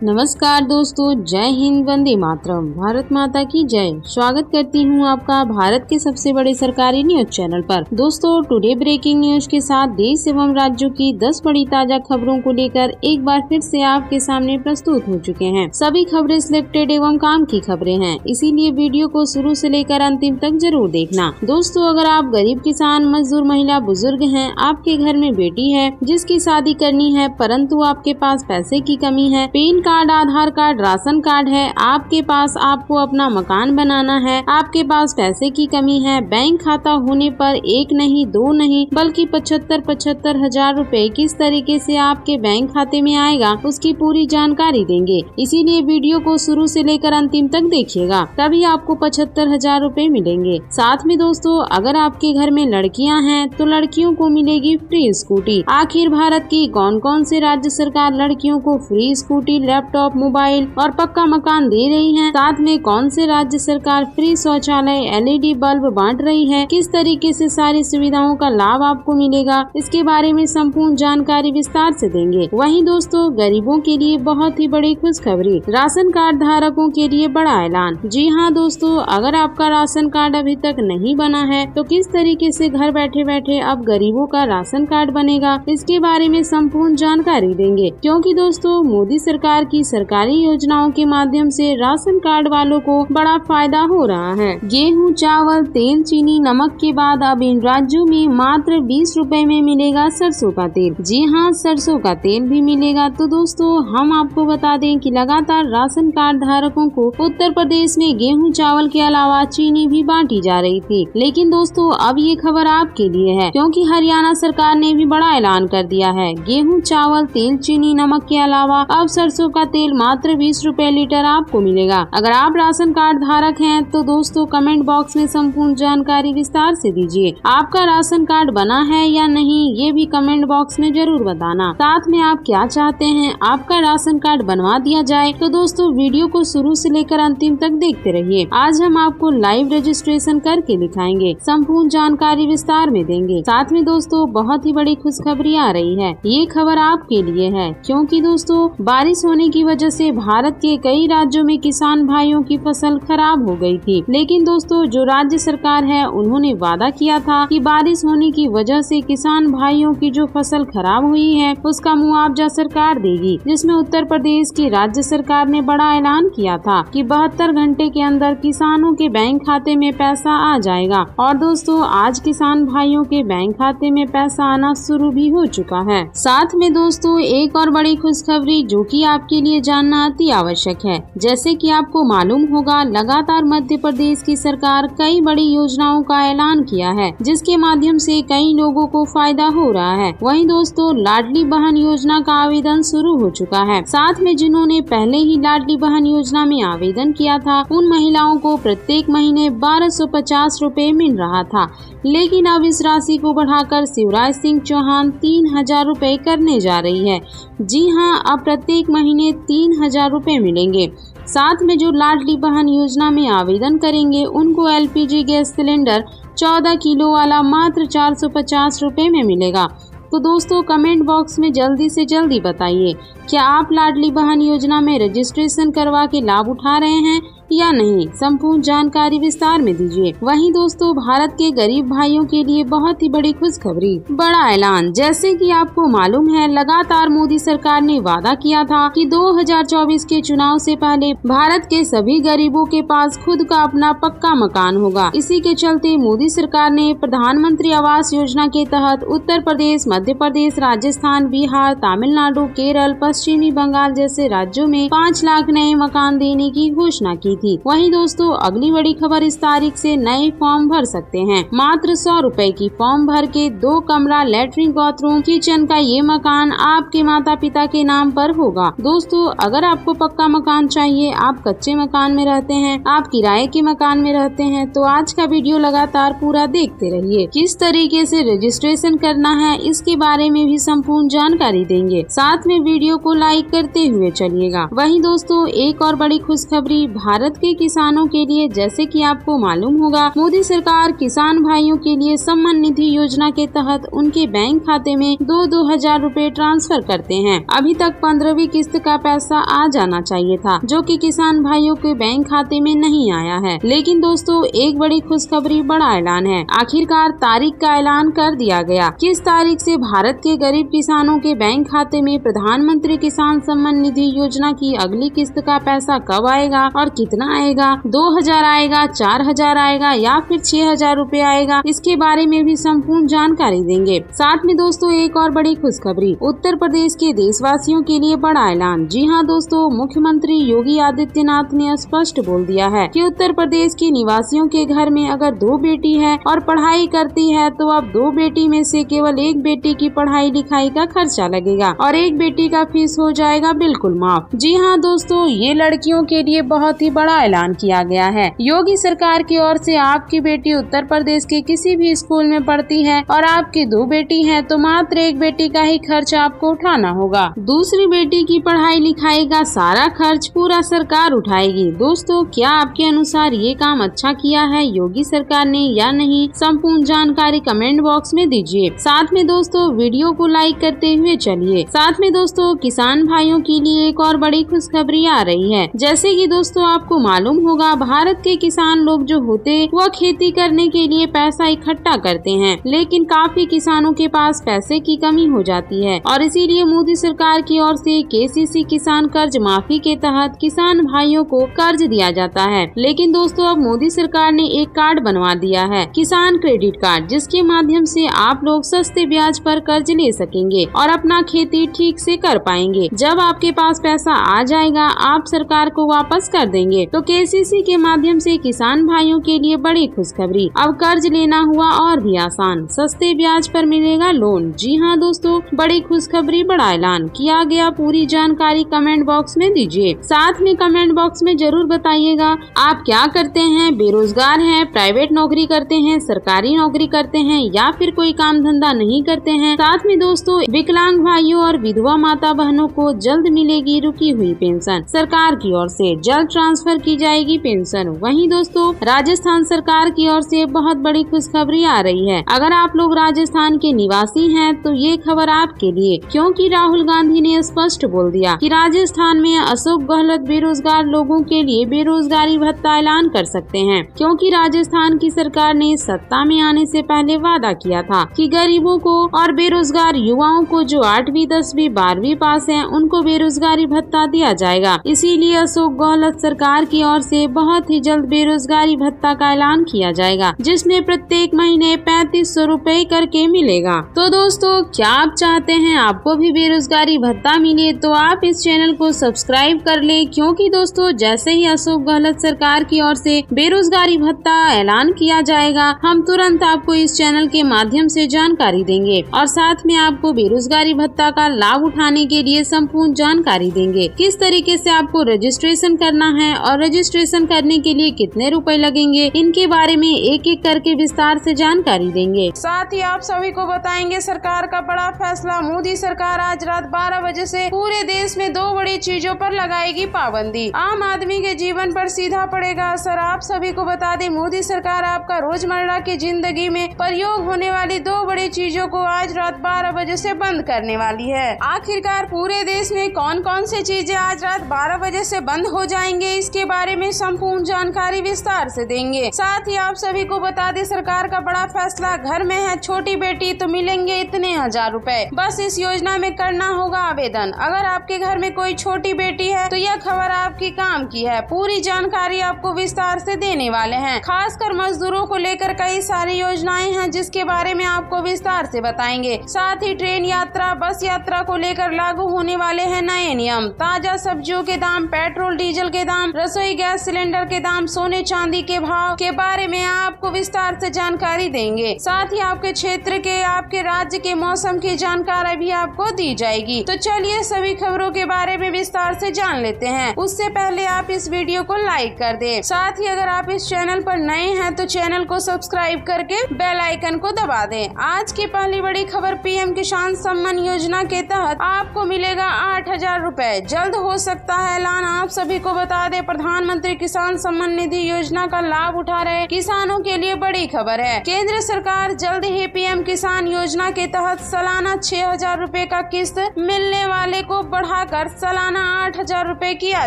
नमस्कार दोस्तों, जय हिंद, वंदे मातरम, भारत माता की जय। स्वागत करती हूँ आपका भारत के सबसे बड़े सरकारी न्यूज चैनल पर। दोस्तों, टुडे ब्रेकिंग न्यूज के साथ देश एवं राज्यों की 10 बड़ी ताजा खबरों को लेकर एक बार फिर से आपके सामने प्रस्तुत हो चुके हैं। सभी खबरें सिलेक्टेड एवं काम की खबरें हैं, इसीलिए वीडियो को शुरू से लेकर अंतिम तक जरूर देखना। दोस्तों, अगर आप गरीब किसान, मजदूर, महिला, बुजुर्ग हैं, आपके घर में बेटी है जिसकी शादी करनी है परंतु आपके पास पैसे की कमी है, पैन कार्ड, आधार कार्ड, राशन कार्ड है आपके पास, आपको अपना मकान बनाना है, आपके पास पैसे की कमी है, बैंक खाता होने पर 1 नहीं 2 नहीं बल्कि 75 हजार रुपए किस तरीके से आपके बैंक खाते में आएगा उसकी पूरी जानकारी देंगे। इसीलिए वीडियो को शुरू से लेकर अंतिम तक देखिएगा, तभी आपको 75 हजार रुपए मिलेंगे। साथ में दोस्तों, अगर आपके घर में लड़कियां हैं तो लड़कियों को मिलेगी फ्री स्कूटी। आखिर भारत की कौन कौन से राज्य सरकार लड़कियों को फ्री स्कूटी, लैपटॉप, मोबाइल और पक्का मकान दे रही है? साथ में कौन से राज्य सरकार फ्री शौचालय, LED बल्ब बांट रही है? किस तरीके से सारी सुविधाओं का लाभ आपको मिलेगा, इसके बारे में संपूर्ण जानकारी विस्तार से देंगे। वहीं दोस्तों, गरीबों के लिए बहुत ही बड़ी खुशखबरी, राशन कार्ड धारकों के लिए बड़ा ऐलान। जी हाँ दोस्तों, अगर आपका राशन कार्ड अभी तक नहीं बना है तो किस तरीके से घर बैठे बैठे अब गरीबों का राशन कार्ड बनेगा, इसके बारे में संपूर्ण जानकारी देंगे। क्योंकि दोस्तों, मोदी सरकार की सरकारी योजनाओं के माध्यम से राशन कार्ड वालों को बड़ा फायदा हो रहा है। गेहूं, चावल, तेल, चीनी, नमक के बाद अब इन राज्यों में मात्र 20 रुपए में मिलेगा सरसों का तेल। जी हाँ, सरसों का तेल भी मिलेगा। तो दोस्तों, हम आपको बता दें कि लगातार राशन कार्ड धारकों को उत्तर प्रदेश में गेहूं, चावल के अलावा चीनी भी बांटी जा रही थी। लेकिन दोस्तों, अब ये खबर आपके लिए है, क्योंकि हरियाणा सरकार ने भी बड़ा ऐलान कर दिया है। गेहूं, चावल, तेल, चीनी, नमक के अलावा अब सरसों का तेल मात्र 20 रुपए लीटर आपको मिलेगा। अगर आप राशन कार्ड धारक हैं तो दोस्तों, कमेंट बॉक्स में संपूर्ण जानकारी विस्तार से दीजिए। आपका राशन कार्ड बना है या नहीं, ये भी कमेंट बॉक्स में जरूर बताना। साथ में आप क्या चाहते हैं आपका राशन कार्ड बनवा दिया जाए, तो दोस्तों वीडियो को शुरू से लेकर अंतिम तक देखते रहिए। आज हम आपको लाइव रजिस्ट्रेशन करके दिखाएंगे, संपूर्ण जानकारी विस्तार में देंगे। साथ में दोस्तों, बहुत ही बड़ी खुशखबरी आ रही है, ये खबर आपके लिए है, क्योंकि दोस्तों, बारिश होने की वजह से भारत के कई राज्यों में किसान भाइयों की फसल खराब हो गई थी। लेकिन दोस्तों, जो राज्य सरकार है उन्होंने वादा किया था कि बारिश होने की वजह से किसान भाइयों की जो फसल खराब हुई है उसका मुआवजा सरकार देगी, जिसमें उत्तर प्रदेश की राज्य सरकार ने बड़ा ऐलान किया था कि 72 घंटे के अंदर किसानों के बैंक खाते में पैसा आ जाएगा। और दोस्तों, आज किसान भाइयों के बैंक खाते में पैसा आना शुरू भी हो चुका है। साथ में दोस्तों, एक और बड़ी खुशखबरी जो कि आपके लिए जानना अति आवश्यक है। जैसे कि आपको मालूम होगा, लगातार मध्य प्रदेश की सरकार कई बड़ी योजनाओं का ऐलान किया है, जिसके माध्यम से कई लोगों को फायदा हो रहा है। वहीं दोस्तों, लाडली बहन योजना का आवेदन शुरू हो चुका है। साथ में जिन्होंने पहले ही लाडली बहन योजना में आवेदन किया था उन महिलाओं को प्रत्येक महीने 1250 रुपए मिल रहा था, लेकिन अब इस राशि को बढ़ाकर शिवराज सिंह चौहान 3000 रुपए करने जा रही है। जी हाँ, अब प्रत्येक महीने 3000 रुपए मिलेंगे। साथ में जो लाडली बहन योजना में आवेदन करेंगे उनको LPG गैस सिलेंडर 14 किलो वाला मात्र 450 रुपए में मिलेगा। तो दोस्तों, कमेंट बॉक्स में जल्दी से जल्दी बताइए, क्या आप लाडली बहन योजना में रजिस्ट्रेशन करवा के लाभ उठा रहे हैं या नहीं, संपूर्ण जानकारी विस्तार में दीजिए। वहीं दोस्तों, भारत के गरीब भाइयों के लिए बहुत ही बड़ी खुशखबरी, बड़ा ऐलान। जैसे कि आपको मालूम है, लगातार मोदी सरकार ने वादा किया था कि 2024 के चुनाव से पहले भारत के सभी गरीबों के पास खुद का अपना पक्का मकान होगा। इसी के चलते मोदी सरकार ने प्रधानमंत्री आवास योजना के तहत उत्तर प्रदेश, मध्य प्रदेश, राजस्थान, बिहार, तमिलनाडु, केरल, पश्चिमी बंगाल जैसे राज्यों में 5 लाख नए मकान देने की घोषणा की थी। वहीं दोस्तों, अगली बड़ी खबर, इस तारीख से नए फॉर्म भर सकते हैं। मात्र 100 रुपए की फॉर्म भर के 2 कमरा, लैट्रिन, बाथरूम, किचन का ये मकान आपके माता पिता के नाम पर होगा। दोस्तों, अगर आपको पक्का मकान चाहिए, आप कच्चे मकान में रहते हैं, आप किराए के मकान में रहते हैं, तो आज का वीडियो लगातार पूरा देखते रहिए। किस तरीके से रजिस्ट्रेशन करना है, इस इसके बारे में भी संपूर्ण जानकारी देंगे। साथ में वीडियो को लाइक करते हुए चलिएगा। वहीं दोस्तों एक और बड़ी खुशखबरी भारत के किसानों के लिए, जैसे कि आपको मालूम होगा मोदी सरकार किसान भाइयों के लिए सम्मान निधि योजना के तहत उनके बैंक खाते में 2-2 हजार रूपए ट्रांसफर करते हैं। अभी तक 15वीं किस्त का पैसा आ जाना चाहिए था, जो कि किसान भाइयों के बैंक खाते में नहीं आया है। लेकिन दोस्तों एक बड़ी खुशखबरी, बड़ा ऐलान है। आखिरकार तारीख का ऐलान कर दिया गया। किस तारीख से भारत के गरीब किसानों के बैंक खाते में प्रधानमंत्री किसान सम्मान निधि योजना की अगली किस्त का पैसा कब आएगा और कितना आएगा, 2000 आएगा, 4000 आएगा या फिर 6000 रूपए आएगा, इसके बारे में भी संपूर्ण जानकारी देंगे। साथ में दोस्तों एक और बड़ी खुशखबरी, उत्तर प्रदेश के देशवासियों के लिए बड़ा ऐलान। जी हां दोस्तों, मुख्यमंत्री योगी आदित्यनाथ ने स्पष्ट बोल दिया है कि उत्तर प्रदेश के निवासियों के घर में अगर 2 बेटी है और पढ़ाई करती है तो अब 2 बेटी में से केवल एक बेटी की पढ़ाई लिखाई का खर्चा लगेगा और एक बेटी का फीस हो जाएगा बिल्कुल माफ। जी हाँ दोस्तों, ये लड़कियों के लिए बहुत ही बड़ा ऐलान किया गया है। योगी सरकार की ओर से आपकी बेटी उत्तर प्रदेश के किसी भी स्कूल में पढ़ती है और आपकी 2 बेटी है तो मात्र एक बेटी का ही खर्च आपको उठाना होगा। दूसरी बेटी की पढ़ाई लिखाई का सारा खर्च पूरा सरकार उठाएगी। दोस्तों क्या आपके अनुसार ये काम अच्छा किया है योगी सरकार ने या नहीं, संपूर्ण जानकारी कमेंट बॉक्स में दीजिए। साथ में दोस्तों वीडियो को लाइक करते हुए चलिए। साथ में दोस्तों किसान भाइयों के लिए एक और बड़ी खुशखबरी आ रही है। जैसे कि दोस्तों आपको मालूम होगा भारत के किसान लोग जो होते वह खेती करने के लिए पैसा इकट्ठा करते हैं, लेकिन काफी किसानों के पास पैसे की कमी हो जाती है और इसीलिए मोदी सरकार की ओर से केसीसी किसान कर्ज माफी के तहत किसान भाइयों को कर्ज दिया जाता है। लेकिन दोस्तों अब मोदी सरकार ने एक कार्ड बनवा दिया है, किसान क्रेडिट कार्ड, जिसके माध्यम से आप लोग सस्ते ब्याज पर कर्ज ले सकेंगे और अपना खेती ठीक से कर पाएंगे। जब आपके पास पैसा आ जाएगा आप सरकार को वापस कर देंगे। तो केसीसी के माध्यम से किसान भाइयों के लिए बड़ी खुशखबरी, अब कर्ज लेना हुआ और भी आसान, सस्ते ब्याज पर मिलेगा लोन। जी हाँ दोस्तों, बड़ी खुशखबरी, बड़ा ऐलान किया गया। पूरी जानकारी कमेंट बॉक्स में दीजिए। साथ में कमेंट बॉक्स में जरूर बताइएगा आप क्या करते हैं, बेरोजगार हैं, प्राइवेट नौकरी करते हैं, सरकारी नौकरी करते हैं या फिर कोई काम धंधा नहीं करते हैं। साथ में दोस्तों विकलांग भाइयों और विधवा माता बहनों को जल्द मिलेगी रुकी हुई पेंशन, सरकार की ओर से जल्द ट्रांसफर की जाएगी पेंशन। वहीं दोस्तों राजस्थान सरकार की ओर से बहुत बड़ी खुशखबरी आ रही है। अगर आप लोग राजस्थान के निवासी हैं तो ये खबर आपके लिए, क्योंकि राहुल गांधी ने स्पष्ट बोल दिया कि राजस्थान में अशोक गहलोत बेरोजगार लोगों के लिए बेरोजगारी भत्ता ऐलान कर सकते हैं, क्योंकि राजस्थान की सरकार ने सत्ता में आने से पहले वादा किया था कि गरीबों को और बेरोजगार युवाओं को जो 8वीं 10वीं 12वीं पास हैं उनको बेरोजगारी भत्ता दिया जाएगा। इसीलिए अशोक गहलोत सरकार की ओर से बहुत ही जल्द बेरोजगारी भत्ता का ऐलान किया जाएगा, जिसमें प्रत्येक महीने 3500 रूपए करके मिलेगा। तो दोस्तों क्या आप चाहते हैं आपको भी बेरोजगारी भत्ता मिले तो आप इस चैनल को सब्सक्राइब कर ले, क्योंकि दोस्तों जैसे ही अशोक गहलोत सरकार की ओर से बेरोजगारी भत्ता ऐलान किया जाएगा हम तुरंत आपको इस चैनल के माध्यम से जानकारी देंगे और साथ में आपको बेरोजगारी भत्ता का लाभ उठाने के लिए संपूर्ण जानकारी देंगे। किस तरीके से आपको रजिस्ट्रेशन करना है और रजिस्ट्रेशन करने के लिए कितने रुपए लगेंगे, इनके बारे में एक एक करके विस्तार से जानकारी देंगे। साथ ही आप सभी को बताएंगे सरकार का बड़ा फैसला। मोदी सरकार आज रात 12 बजे से पूरे देश में 2 बड़ी चीजों पर लगाएगी पाबंदी। आम आदमी के जीवन पर सीधा पड़ेगा असर। आप सभी को बता दें मोदी सरकार आपका रोजमर्रा की जिंदगी में प्रयोग होने वाली 2 बड़ी चीजों को आज रात 12 बजे से बंद करने वाली है। आखिरकार पूरे देश में कौन कौन सी चीजें आज रात 12 बजे से बंद हो जाएंगे, इसके बारे में संपूर्ण जानकारी विस्तार से देंगे। साथ ही आप सभी को बता दें सरकार का बड़ा फैसला, घर में है छोटी बेटी तो मिलेंगे इतने 1000 रूपए। बस इस योजना में करना होगा आवेदन। अगर आपके घर में कोई छोटी बेटी है तो यह खबर आपकी काम की है। पूरी जानकारी आपको विस्तार से देने वाले हैं। खासकर मजदूरों को लेकर कई सारी योजनाएं हैं जिसके बारे में आपको विस्तार से बताएंगे। साथ ही ट्रेन यात्रा, बस यात्रा को लेकर लागू होने वाले हैं नए नियम। ताजा सब्जियों के दाम, पेट्रोल डीजल के दाम, रसोई गैस सिलेंडर के दाम, सोने चांदी के भाव के बारे में आपको विस्तार से जानकारी देंगे। साथ ही आपके क्षेत्र के, आपके राज्य के मौसम की जानकारी भी आपको दी जाएगी। तो चलिए सभी खबरों के बारे में विस्तार से जान लेते हैं। उससे पहले आप इस वीडियो को लाइक कर दें। साथ ही अगर आप इस चैनल पर नए हैं तो चैनल को सब्सक्राइब करके बेल आइकन को दबा दें। आज की पहली बड़ी बड़ी खबर, पीएम किसान सम्मान योजना के तहत आपको मिलेगा 8,000 रुपए। जल्द हो सकता है ऐलान। आप सभी को बता दें, प्रधानमंत्री किसान सम्मान निधि योजना का लाभ उठा रहे किसानों के लिए बड़ी खबर है। केंद्र सरकार जल्द ही पीएम किसान योजना के तहत सालाना 6,000 रुपए का किस्त मिलने वाले को बढ़ाकर सालाना 8,000 रुपए किया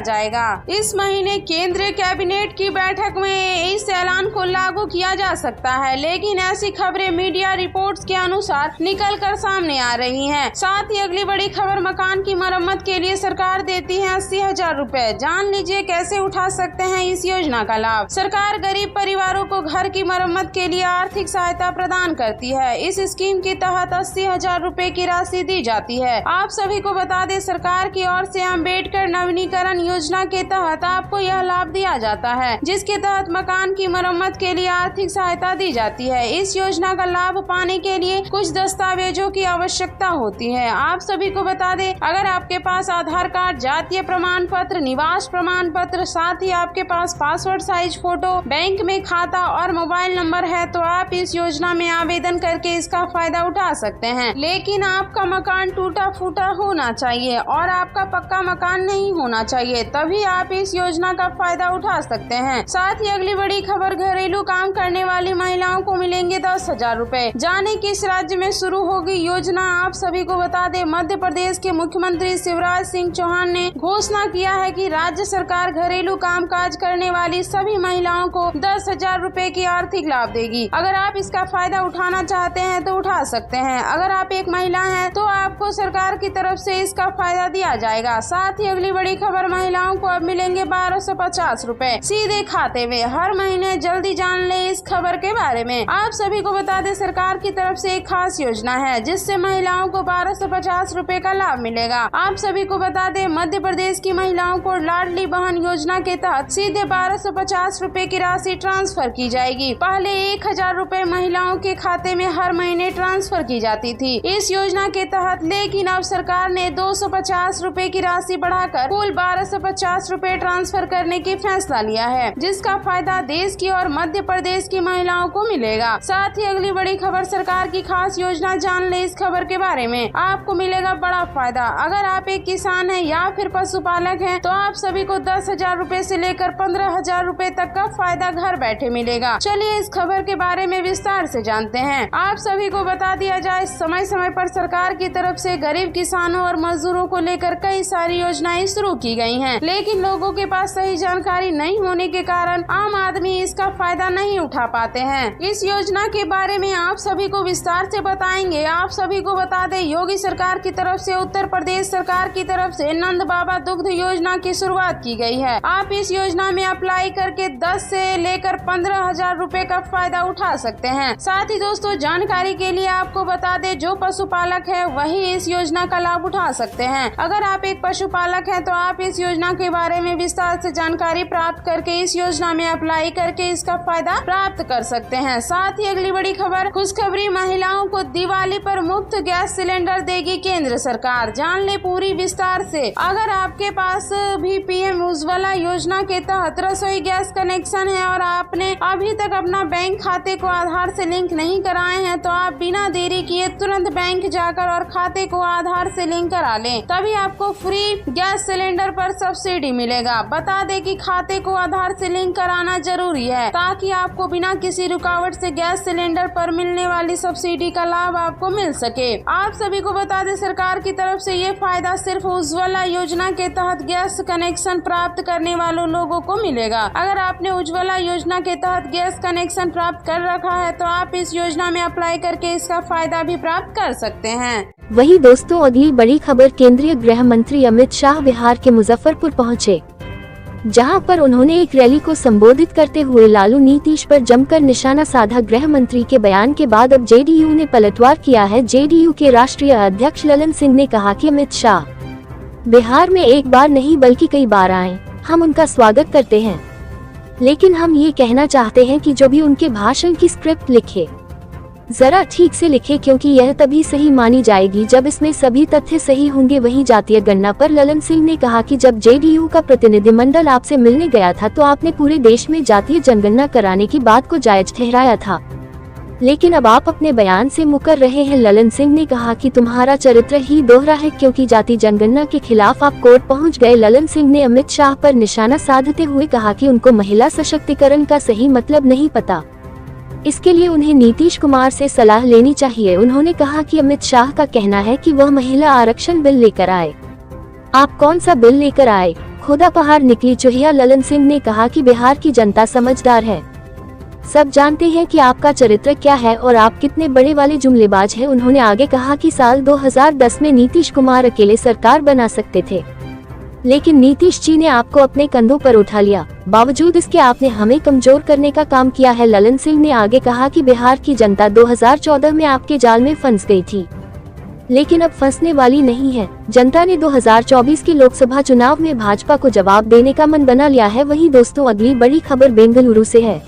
जाएगा। इस महीने केंद्रीय कैबिनेट की बैठक में इस ऐलान को लागू किया जा सकता है, लेकिन ऐसी खबरें मीडिया रिपोर्ट्स के अनुसार निकलकर सामने आ रही हैं। साथ ही अगली बड़ी खबर, मकान की मरम्मत के लिए सरकार देती है 80,000 रुपए। जान लीजिए कैसे उठा सकते हैं इस योजना का लाभ। सरकार गरीब परिवारों को घर की मरम्मत के लिए आर्थिक सहायता प्रदान करती है। इस स्कीम के तहत 80,000 रुपए की राशि दी जाती है। आप सभी को बता दें, सरकार की ओर से अम्बेडकर नवीनीकरण योजना के तहत आपको यह लाभ दिया जाता है, जिसके तहत मकान की मरम्मत के लिए आर्थिक सहायता दी जाती है। इस योजना का लाभ पाने के लिए कुछ दस्तावेजों की आवश्यकता होती है। आप सभी को बता दें, अगर आपके पास आधार कार्ड, जातीय प्रमाण पत्र, निवास प्रमाण पत्र, साथ ही आपके पास पासपोर्ट साइज फोटो, बैंक में खाता और मोबाइल नंबर है, तो आप इस योजना में आवेदन करके इसका फायदा उठा सकते हैं। लेकिन आपका मकान टूटा फूटा होना चाहिए और आपका पक्का मकान नहीं होना चाहिए, तभी आप इस योजना का फायदा उठा सकते हैं। साथ ही अगली बड़ी खबर, घरेलू काम करने वाली महिलाओं को मिलेंगे 10,000 रुपए। जाने किस राज्य में शुरू होगी योजना। आप सभी को बता दें, मध्य प्रदेश के मुख्यमंत्री शिवराज सिंह चौहान ने घोषणा किया है कि राज्य सरकार घरेलू कामकाज करने वाली सभी महिलाओं को 10,000 रुपए की आर्थिक लाभ देगी। अगर आप इसका फायदा उठाना चाहते हैं तो उठा सकते हैं। अगर आप एक महिला हैं तो आपको सरकार की तरफ से इसका फायदा दिया जाएगा। साथ ही अगली बड़ी खबर, महिलाओं को अब मिलेंगे 1,250 रुपए सीधे खाते में हर महीने। जल्दी जान ले इस खबर के बारे में। आप सभी को बता दें, सरकार की तरफ से एक खास योजना है जिससे महिलाओं को 1,250 रुपए का लाभ मिलेगा। आप सभी को बता दें, मध्य प्रदेश की महिलाओं को लाडली बहन योजना के तहत सीधे 1,250 रुपए की राशि ट्रांसफर की जाएगी। पहले 1,000 रुपए महिलाओं के खाते में हर महीने ट्रांसफर की जाती थी इस योजना के तहत, लेकिन अब सरकार ने 250 रुपए की राशि बढ़ाकर कुल 1,250 रुपए ट्रांसफर करने की फैसला लिया है, जिसका फायदा देश की और मध्य प्रदेश की महिलाओं को मिलेगा। साथ ही अगली बड़ी खबर, सरकार की खास योजना, जान ले इस खबर के बारे में। आपको मिलेगा बड़ा फायदा। अगर आप एक किसान हैं या फिर पशुपालक हैं तो आप सभी को 10,000 रुपए से लेकर 15,000 रुपए तक का फायदा घर बैठे मिलेगा। चलिए इस खबर के बारे में विस्तार से जानते हैं। आप सभी को बता दिया जाए, समय समय पर सरकार की तरफ से गरीब किसानों और मजदूरों को लेकर कई सारी योजनाएं शुरू की गई हैं, लेकिन लोगों के पास सही जानकारी नहीं होने के कारण आम आदमी इसका फायदा नहीं उठा पाते हैं। इस योजना के बारे में आप सभी को विस्तार से बताएंगे। आप सभी को बता दें, योगी सरकार की तरफ से उत्तर प्रदेश सरकार की तरफ से नंद बाबा दुग्ध योजना की शुरुआत की गई है। आप इस योजना में अप्लाई करके 10 से लेकर 15,000 रुपए का फायदा उठा सकते हैं। साथ ही दोस्तों, जानकारी के लिए आपको बता दें, जो पशुपालक है वही इस योजना का लाभ उठा सकते हैं। अगर आप एक पशुपालक हैं तो आप इस योजना के बारे में विस्तार से जानकारी प्राप्त करके इस योजना में अप्लाई करके इसका फायदा प्राप्त कर सकते हैं। साथ ही अगली बड़ी खबर, खुशखबरी, महिलाओं को दिवाली पर मुफ्त गैस सिलेंडर देगी केंद्र सरकार। जान ले पूरी विस्तार से। अगर आपके पास भी पीएम उज्ज्वला योजना के तहत रसोई गैस कनेक्शन है और आपने अभी तक अपना बैंक खाते को आधार से लिंक नहीं कराए हैं, तो आप बिना देरी किए तुरंत बैंक जाकर और खाते को आधार से लिंक करा लें, तभी आपको फ्री गैस सिलेंडर पर सब्सिडी मिलेगा। बता दें कि खाते को आधार से लिंक कराना जरूरी है ताकि आपको बिना किसी रुकावट से गैस सिलेंडर पर मिलने वाली सब्सिडी का लाभ आपको मिल सके। आप सभी को बता दें, सरकार की तरफ से ये फायदा सिर्फ उज्ज्वला योजना के तहत गैस कनेक्शन प्राप्त करने वालों लोगों को मिलेगा। अगर आपने उज्ज्वला योजना के तहत गैस कनेक्शन प्राप्त कर रखा है तो आप इस योजना में अप्लाई करके इसका फायदा भी प्राप्त कर सकते हैं। वही दोस्तों, अगली बड़ी खबर, केंद्रीय गृह मंत्री अमित शाह बिहार के मुजफ्फरपुर पहुंचे, जहां पर उन्होंने एक रैली को संबोधित करते हुए लालू नीतीश पर जमकर निशाना साधा। गृह मंत्री के बयान के बाद अब जेडीयू ने पलटवार किया है। जेडीयू के राष्ट्रीय अध्यक्ष ललन सिंह ने कहा कि अमित शाह बिहार में एक बार नहीं बल्कि कई बार आए, हम उनका स्वागत करते हैं, लेकिन हम ये कहना चाहते हैं कि जो भी उनके भाषण की स्क्रिप्ट लिखे जरा ठीक से लिखे, क्योंकि यह तभी सही मानी जाएगी जब इसमें सभी तथ्य सही होंगे। वहीं जातीय गणना पर ललन सिंह ने कहा कि जब जेडीयू का प्रतिनिधिमंडल आपसे मिलने गया था तो आपने पूरे देश में जातीय जनगणना कराने की बात को जायज ठहराया था। लेकिन अब आप अपने बयान से मुकर रहे हैं। ललन सिंह ने कहा कि तुम्हारा चरित्र ही दोहरा है, क्योंकि जाति जनगणना के खिलाफ आप कोर्ट पहुंच गए। ललन सिंह ने अमित शाह पर निशाना साधते हुए कहा कि उनको महिला सशक्तिकरण का सही मतलब नहीं पता, इसके लिए उन्हें नीतीश कुमार से सलाह लेनी चाहिए। उन्होंने कहा कि अमित शाह का कहना है कि वह महिला आरक्षण बिल लेकर आए, आप कौन सा बिल लेकर आए, खुदा पहाड़ निकली चुहिया। ललन सिंह ने कहा कि बिहार की जनता समझदार है, सब जानते हैं कि आपका चरित्र क्या है और आप कितने बड़े वाले जुमलेबाज हैं। उन्होंने आगे कहा कि साल 2010 में नीतीश कुमार अकेले सरकार बना सकते थे, लेकिन नीतीश जी ने आपको अपने कंधों पर उठा लिया, बावजूद इसके आपने हमें कमजोर करने का काम किया है। ललन सिंह ने आगे कहा कि बिहार की जनता 2014 में आपके जाल में फंस गई थी, लेकिन अब फंसने वाली नहीं है। जनता ने 2024 के लोकसभा चुनाव में भाजपा को जवाब देने का मन बना लिया है। वहीं दोस्तों, अगली बड़ी खबर बेंगलुरु से है,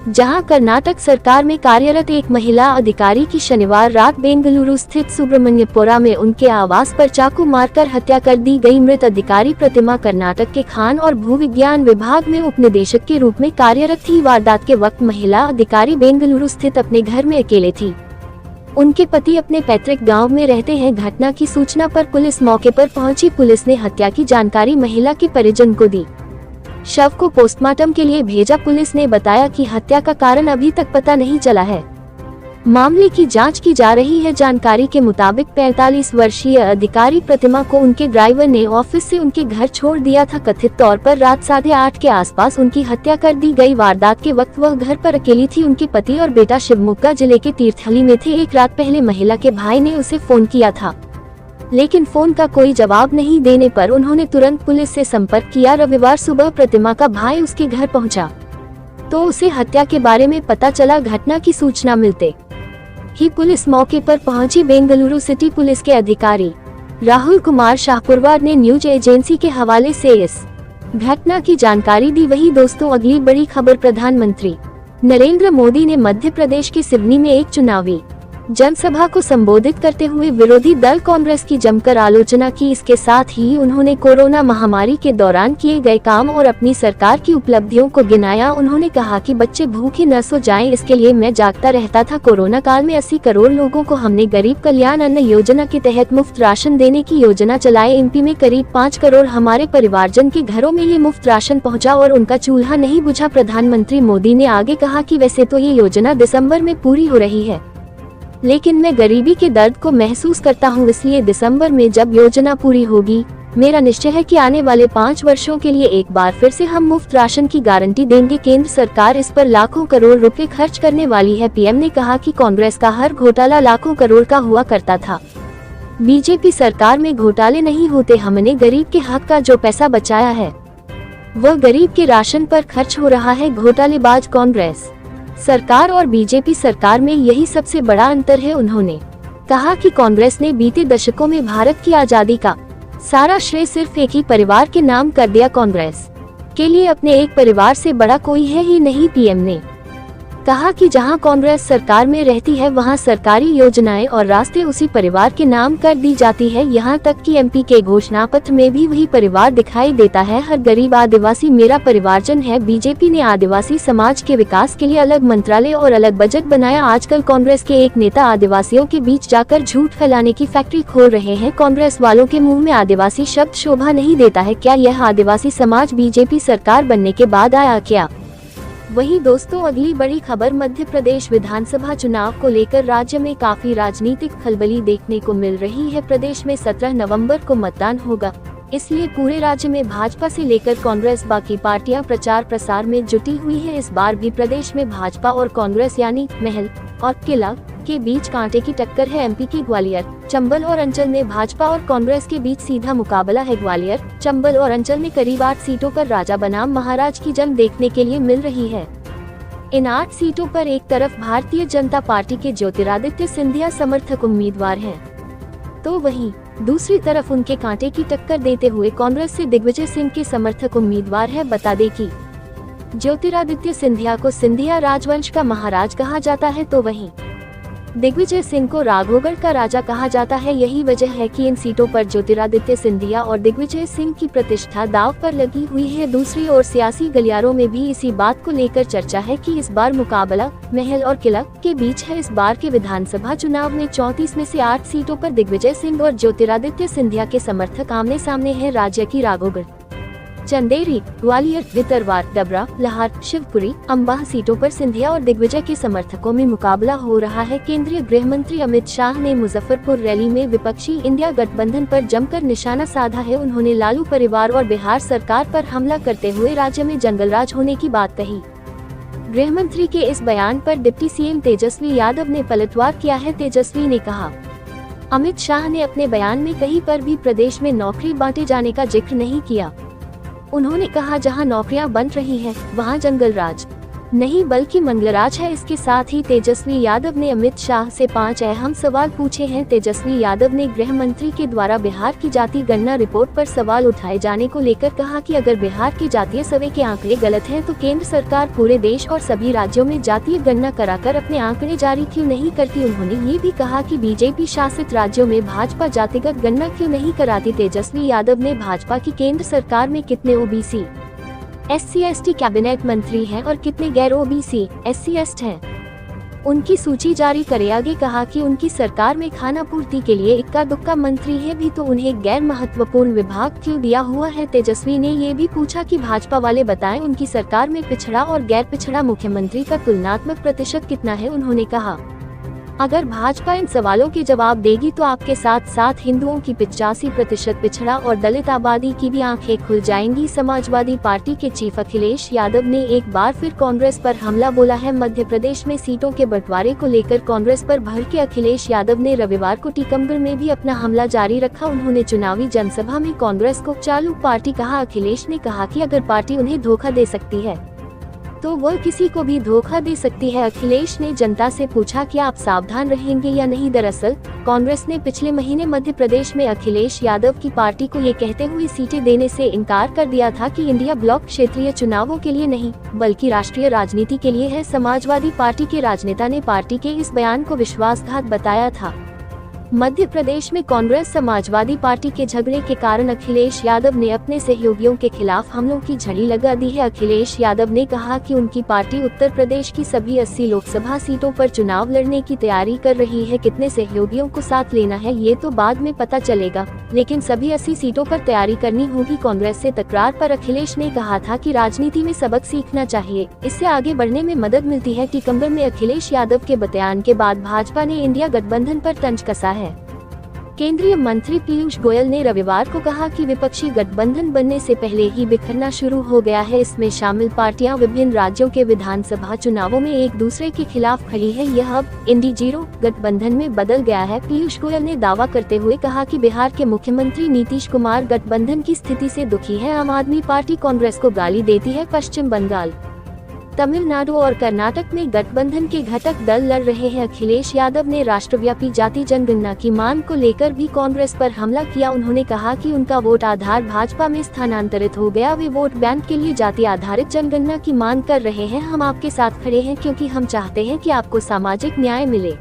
जहां कर्नाटक सरकार में कार्यरत एक महिला अधिकारी की शनिवार रात बेंगलुरु स्थित सुब्रमण्यपुरा में उनके आवास पर चाकू मारकर हत्या कर दी गई। मृत अधिकारी प्रतिमा कर्नाटक के खान और भूविज्ञान विभाग में उपनिदेशक के रूप में कार्यरत थी। वारदात के वक्त महिला अधिकारी बेंगलुरु स्थित अपने घर में अकेले थी, उनके पति अपने पैतृक गांव में रहते हैं। घटना की सूचना पर पुलिस मौके पर पहुंची। पुलिस ने हत्या की जानकारी महिला के परिजन को दी, शव को पोस्टमार्टम के लिए भेजा। पुलिस ने बताया कि हत्या का कारण अभी तक पता नहीं चला है, मामले की जांच की जा रही है। जानकारी के मुताबिक 45 वर्षीय अधिकारी प्रतिमा को उनके ड्राइवर ने ऑफिस से उनके घर छोड़ दिया था। कथित तौर पर रात 8:30 के आसपास उनकी हत्या कर दी गई। वारदात के वक्त वह घर पर अकेली थी। उनके पति और बेटा शिवमोगा जिले के तीर्थहल्ली में थे। एक रात पहले महिला के भाई ने उसे फोन किया था, लेकिन फोन का कोई जवाब नहीं देने पर उन्होंने तुरंत पुलिस से संपर्क किया। रविवार सुबह प्रतिमा का भाई उसके घर पहुंचा तो उसे हत्या के बारे में पता चला। घटना की सूचना मिलते ही पुलिस मौके पर पहुंची। बेंगलुरु सिटी पुलिस के अधिकारी राहुल कुमार शाहपुरवार ने न्यूज एजेंसी के हवाले से इस घटना की जानकारी दी। वही दोस्तों, अगली बड़ी खबर, प्रधानमंत्री नरेंद्र मोदी ने मध्य प्रदेश के सिवनी में एक चुनावी जनसभा को संबोधित करते हुए विरोधी दल कांग्रेस की जमकर आलोचना की। इसके साथ ही उन्होंने कोरोना महामारी के दौरान किए गए काम और अपनी सरकार की उपलब्धियों को गिनाया। उन्होंने कहा कि बच्चे भूखे न सो जाएं, इसके लिए मैं जागता रहता था। कोरोना काल में 80 करोड़ लोगों को हमने गरीब कल्याण अन्न योजना के तहत मुफ्त राशन देने की योजना चलाए। एमपी में करीब 5 करोड़ हमारे परिवारजन के घरों में ये मुफ्त राशन पहुँचा और उनका चूल्हा नहीं बुझा। प्रधानमंत्री मोदी ने आगे कहा कि वैसे तो ये योजना दिसंबर में पूरी हो रही है, लेकिन मैं गरीबी के दर्द को महसूस करता हूं, इसलिए दिसंबर में जब योजना पूरी होगी, मेरा निश्चय है कि आने वाले 5 वर्षों के लिए एक बार फिर से हम मुफ्त राशन की गारंटी देंगे। केंद्र सरकार इस पर लाखों करोड़ रुपए खर्च करने वाली है। पीएम ने कहा कि कांग्रेस का हर घोटाला लाखों करोड़ का हुआ करता था, बीजेपी सरकार में घोटाले नहीं होते। हमने गरीब के हक का जो पैसा बचाया है वह गरीब के राशन पर खर्च हो रहा है। घोटालेबाज कांग्रेस सरकार और बीजेपी सरकार में यही सबसे बड़ा अंतर है। उन्होंने कहा कि कांग्रेस ने बीते दशकों में भारत की आजादी का सारा श्रेय सिर्फ एक ही परिवार के नाम कर दिया। कांग्रेस के लिए अपने एक परिवार से बड़ा कोई है ही नहीं। पीएम ने कहा कि जहां कांग्रेस सरकार में रहती है वहां सरकारी योजनाएं और रास्ते उसी परिवार के नाम कर दी जाती है। यहां तक कि एमपी के घोषणा पत्र में भी वही परिवार दिखाई देता है। हर गरीब आदिवासी मेरा परिवारजन है। बीजेपी ने आदिवासी समाज के विकास के लिए अलग मंत्रालय और अलग बजट बनाया। आजकल कांग्रेस के एक नेता आदिवासियों के बीच जाकर झूठ फैलाने की फैक्ट्री खोल रहे हैं। कांग्रेस वालों के मुँह में आदिवासी शब्द शोभा नहीं देता है। क्या यह आदिवासी समाज बीजेपी सरकार बनने के बाद आया क्या? वहीं दोस्तों, अगली बड़ी खबर, मध्य प्रदेश विधानसभा चुनाव को लेकर राज्य में काफी राजनीतिक खलबली देखने को मिल रही है। प्रदेश में 17 नवंबर को मतदान होगा, इसलिए पूरे राज्य में भाजपा से लेकर कांग्रेस बाकी पार्टियां प्रचार प्रसार में जुटी हुई है। इस बार भी प्रदेश में भाजपा और कांग्रेस यानी महल और किला के बीच कांटे की टक्कर है। एमपी की ग्वालियर, चंबल और अंचल में भाजपा और कांग्रेस के बीच सीधा मुकाबला है। ग्वालियर, चंबल और अंचल में करीब 8 सीटों पर राजा बनाम महाराज की जंग देखने के लिए मिल रही है। इन 8 सीटों पर एक तरफ भारतीय जनता पार्टी के ज्योतिरादित्य सिंधिया समर्थक उम्मीदवार हैं, तो वहीं दूसरी तरफ उनके कांटे की टक्कर देते हुए कांग्रेस से दिग्विजय सिंह के समर्थक उम्मीदवार है। बता दें कि ज्योतिरादित्य सिंधिया को सिंधिया राजवंश का महाराज कहा जाता है, तो वहीं दिग्विजय सिंह को राघोगढ़ का राजा कहा जाता है। यही वजह है कि इन सीटों पर ज्योतिरादित्य सिंधिया और दिग्विजय सिंह की प्रतिष्ठा दांव पर लगी हुई है। दूसरी ओर सियासी गलियारों में भी इसी बात को लेकर चर्चा है कि इस बार मुकाबला महल और किला के बीच है। इस बार के विधानसभा चुनाव में 34 में से 8 सीटों पर दिग्विजय सिंह और ज्योतिरादित्य सिंधिया के समर्थक आमने सामने हैं। राज्य की राघोगढ़, चंदेरी, ग्वालियर, भितरवार, डबरा, लाहौर, शिवपुरी, अंबाह सीटों पर सिंधिया और दिग्विजय के समर्थकों में मुकाबला हो रहा है। केंद्रीय गृह मंत्री अमित शाह ने मुजफ्फरपुर रैली में विपक्षी इंडिया गठबंधन पर जमकर निशाना साधा है। उन्होंने लालू परिवार और बिहार सरकार पर हमला करते हुए राज्य में जंगलराज होने की बात कही। गृह मंत्री के इस बयान पर डिप्टी सीएम तेजस्वी यादव ने पलटवार किया है। तेजस्वी ने कहा, अमित शाह ने अपने बयान में कहीं पर भी प्रदेश में नौकरी बांटे जाने का जिक्र नहीं किया। उन्होंने कहा, जहां नौकरियां बन रही हैं, वहां जंगलराज नहीं बल्कि मंगलराज है। इसके साथ ही तेजस्वी यादव ने अमित शाह से 5 अहम सवाल पूछे हैं। तेजस्वी यादव ने गृह मंत्री के द्वारा बिहार की जाति गणना रिपोर्ट पर सवाल उठाए जाने को लेकर कहा कि अगर बिहार के जातीय सर्वे के आंकड़े गलत हैं तो केंद्र सरकार पूरे देश और सभी राज्यों में जातीय गणना कराकर अपने आंकड़े जारी क्यों नहीं करती। उन्होंने ये भी कहा कि बीजेपी शासित राज्यों में भाजपा जातिगत गणना क्यों नहीं कराती। तेजस्वी यादव ने भाजपा की केंद्र सरकार में कितने ओबीसी SC/ST कैबिनेट मंत्री हैं और कितने गैर ओबीसी SC/ST हैं, उनकी सूची जारी करे। आगे कहा कि उनकी सरकार में खाना पूर्ति के लिए इक्का दुक्का मंत्री है भी तो उन्हें गैर महत्वपूर्ण विभाग क्यों दिया हुआ है। तेजस्वी ने ये भी पूछा कि भाजपा वाले बताएं उनकी सरकार में पिछड़ा और गैर पिछड़ा मुख्यमंत्री का तुलनात्मक प्रतिशत कितना है। उन्होंने कहा, अगर भाजपा इन सवालों के जवाब देगी तो आपके साथ साथ हिंदुओं की 85% पिछड़ा और दलित आबादी की भी आंखें खुल जाएंगी। समाजवादी पार्टी के चीफ अखिलेश यादव ने एक बार फिर कांग्रेस पर हमला बोला है। मध्य प्रदेश में सीटों के बंटवारे को लेकर कांग्रेस पर भड़के अखिलेश यादव ने रविवार को टीकमगढ़ में भी अपना हमला जारी रखा। उन्होंने चुनावी जनसभा में कांग्रेस को चालू पार्टी कहा। अखिलेश ने कहा कि अगर पार्टी उन्हें धोखा दे सकती है तो वह किसी को भी धोखा दे सकती है। अखिलेश ने जनता से पूछा कि आप सावधान रहेंगे या नहीं। दरअसल कांग्रेस ने पिछले महीने मध्य प्रदेश में अखिलेश यादव की पार्टी को ये कहते हुए सीटें देने से इनकार कर दिया था कि इंडिया ब्लॉक क्षेत्रीय चुनावों के लिए नहीं बल्कि राष्ट्रीय राजनीति के लिए है। समाजवादी पार्टी के राजनेता ने पार्टी के इस बयान को विश्वासघात बताया था। मध्य प्रदेश में कांग्रेस समाजवादी पार्टी के झगड़े के कारण अखिलेश यादव ने अपने सहयोगियों के खिलाफ हमलों की झड़ी लगा दी है। अखिलेश यादव ने कहा कि उनकी पार्टी उत्तर प्रदेश की सभी 80 लोकसभा सीटों पर चुनाव लड़ने की तैयारी कर रही है। कितने सहयोगियों को साथ लेना है ये तो बाद में पता चलेगा, लेकिन सभी 80 सीटों पर तैयारी करनी होगी। कांग्रेस से तकरार पर अखिलेश ने कहा था कि राजनीति में सबक सीखना चाहिए, इससे आगे बढ़ने में मदद मिलती है। टीकमगढ़ में अखिलेश यादव के बयान के बाद भाजपा ने इंडिया गठबंधन पर तंज कसा है। केंद्रीय मंत्री पीयूष गोयल ने रविवार को कहा कि विपक्षी गठबंधन बनने से पहले ही बिखरना शुरू हो गया है। इसमें शामिल पार्टियां विभिन्न राज्यों के विधानसभा चुनावों में एक दूसरे के खिलाफ खड़ी है। यह अब इंडी 0 गठबंधन में बदल गया है। पीयूष गोयल ने दावा करते हुए कहा कि बिहार के मुख्यमंत्री नीतीश कुमार गठबंधन की स्थिति से दुखी है। आम आदमी पार्टी कांग्रेस को गाली देती है। पश्चिम बंगाल, तमिलनाडु और कर्नाटक में गठबंधन के घटक दल लड़ रहे हैं। अखिलेश यादव ने राष्ट्रव्यापी जाति जनगणना की मांग को लेकर भी कांग्रेस पर हमला किया। उन्होंने कहा कि उनका वोट आधार भाजपा में स्थानांतरित हो गया। वे वोट बैंक के लिए जाति आधारित जनगणना की मांग कर रहे हैं। हम आपके साथ खड़े हैं क्योंकि हम चाहते हैं कि आपको सामाजिक न्याय मिले।